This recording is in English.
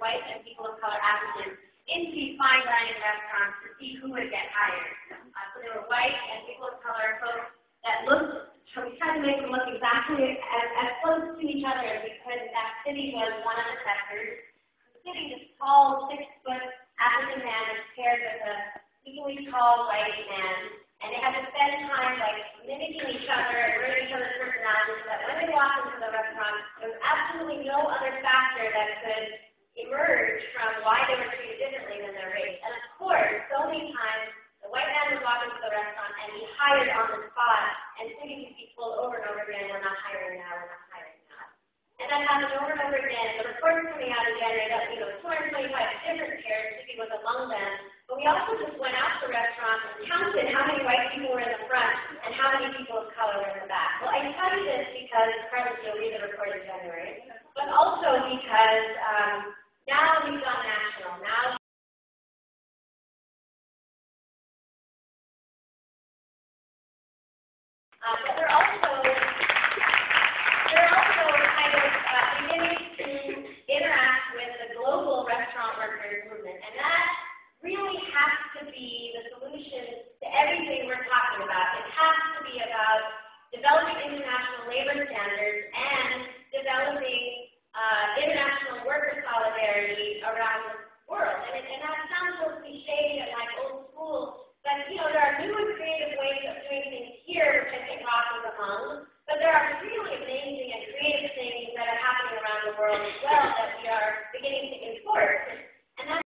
white and people of color applicants into fine dining restaurants to see who would get hired. So there were white and people of color folks that looked, so we tried to make them look exactly as close to each other as we could. That city was one of the testers. Sitting this tall, 6-foot African man was paired with a equally tall white man, and they had to spend time like mimicking each other and learning each other's personalities so that when they walked into the restaurant, there was absolutely no other factor that could emerge from why they were treated differently than their race. And of course, so many times, the white man would walk into the restaurant and be hired on the spot, and cities would be told over and over again, we're not hiring now, we're not hiring now. And that happened over and over again. The reports coming out again ended up, 225 different pairs, Mississippi was among them. But we also just went out to restaurants and counted how many white people were in the front and how many people of color were in the back. Well, I tell you this because, Carlos, you'll read the report in January, but also because now we've gone national. Now but they're also kind of beginning to interact with the global restaurant workers movement, and that really has to be the solution to everything we're talking about. It has to be about developing international labor standards and developing international worker solidarity around the world. And that sounds so cliche and like old school,